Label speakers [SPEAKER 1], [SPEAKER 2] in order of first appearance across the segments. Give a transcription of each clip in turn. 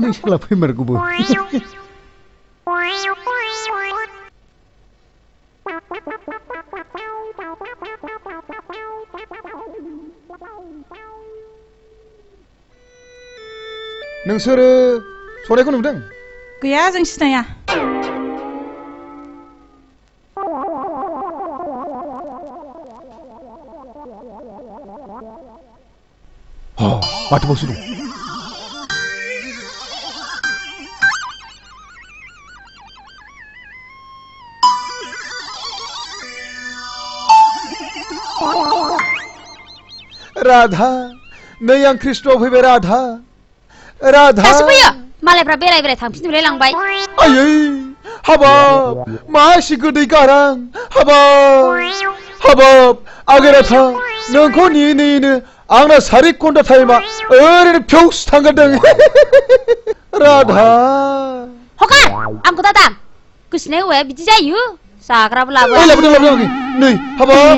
[SPEAKER 1] नों सिख्ला फैमारगौबो नोंसोरो सनायखौ नुदों?
[SPEAKER 2] गैया जों सिनाया
[SPEAKER 1] माथो बावसो दं राधा नै आं कृष्णआव फैबाय राधा राधा
[SPEAKER 3] दासो फैयो मालायफ्रा बेराय बेराय थांफिनजोबलाय लांबाय
[SPEAKER 1] आयै हाबाब मा एसे गोदै गारां हाबाब हाबाब आगोराथा नोंखौ नेयै नेयैनो आंना 4 घन्टा टाइमा ओरैनो फिउस थांगारदों राधा
[SPEAKER 3] हगार आंखौ दादां गोसोनाय हौवाया बिदि जायो जाग्राबो लाबोआ
[SPEAKER 1] लाबोदों नै हाबाब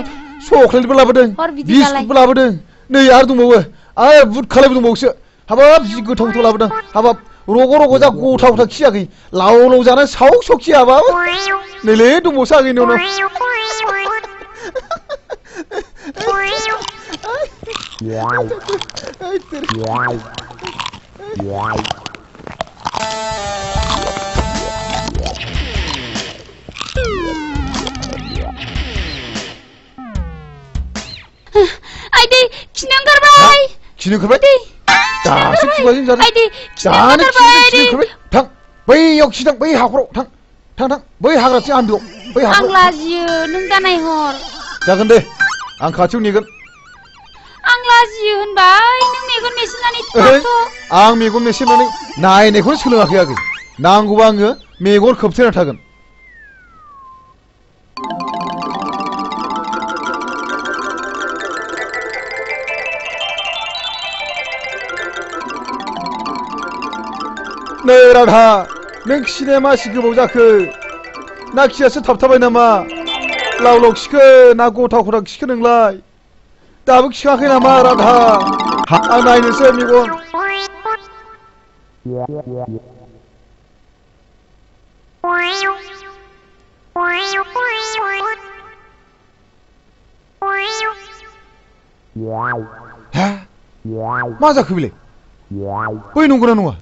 [SPEAKER 1] चक्लेटबो लाबोदों बिस्कुटबो लाबोदों नै आरो दंबावो आरो बुट खालायबो दंबावोसो हाबाब जि गोथाव गोथाव लाबोदों हाबाब रग' रग' जा गथा गथा खियाखै लाव लाव जानानै साव साव खियाबाब नैलै दंबावोसो आगैनि उनाव
[SPEAKER 3] आइदै खिनो ओंखारबाय
[SPEAKER 1] खिनो ओंखारबाय दासो खुगाजों जादों
[SPEAKER 3] आइदै
[SPEAKER 1] जानो खिनो ओंखारबाय थां बैयाव खिथां बै हाखराव थां थां थां बै हाग्राथिं आन्दोआव बै
[SPEAKER 3] आं लाजियो नों दा नायहर
[SPEAKER 1] जागोन दे आं खाथियाव नेगोन
[SPEAKER 3] आं लाजियो होनबाय नों मेगन मेसेनानै थाथ'
[SPEAKER 1] आं मेगन मेसेनानै नायनायखौनो सोलोङाखै आगै नांगौबा आङो मेगन खोबथेना थागोन नै राधा नों खिनाया मासि गोबाव जाखो ना खियासो थाबथाबाय नामा लाव लाव खिखो ना गथा गथा खिखो नोंलाय दाबो खिखाखै नामा राधा आं नायनोसै मेगन मा जाखो बेलाय बै नंगौना नङा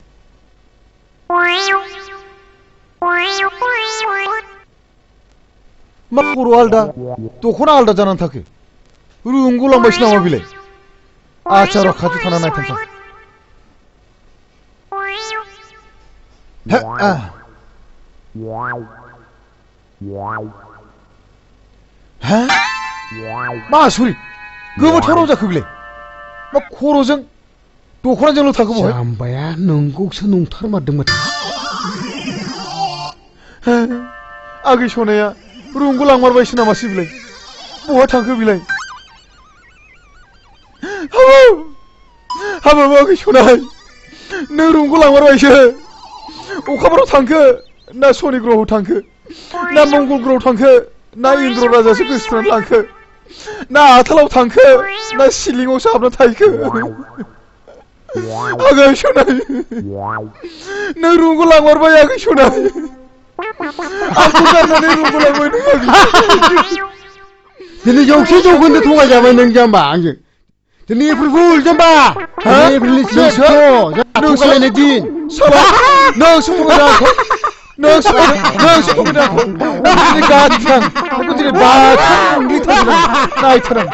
[SPEAKER 1] मा खर' आलदा दख'ना आलदा जानानै थाखो रुंगुलांबायसो नामा बेलाय आच्छा र' खाथियाव थाना नायथांसां मा सरि गोमोथाव जाखो बेलाय मा खर'जों दख'नाजोंल' थाखो बहाय जाम्बाया नोंगौसो नंथारमारदों माथो आगै सनाया रुंगु लांमारबायसो नामासै बेलाय बहा थांखो बेलाय हाबाब आगै सनाय नों रुंगु लांमारबायसो अखाफोराव थांखो ना सनि ग्रहआव थांखो ना मंगल ग्रहआव थांखो ना इन्द्र राजासो गोसोथोनानै लांखो ना आथालाव थांखो ना सिलिङावसो हाबना थाहैखो आगै सनाय नों रुंगु लांमारबाय आगै सनाय आंखौ गारनानै रुंगु लांबाय नों आगै दिनै जौसे जौखोन्दो थगायजाबाय नों जाम्बा आंजों दिनै एप्रिल फुल जाम्बा एप्रिलनि थगायलायनाय दिन नोंसो थगायदों आंखौ नोंसो थगायदों आंखौ दिनै गाथां दिनै बाथां नायथारां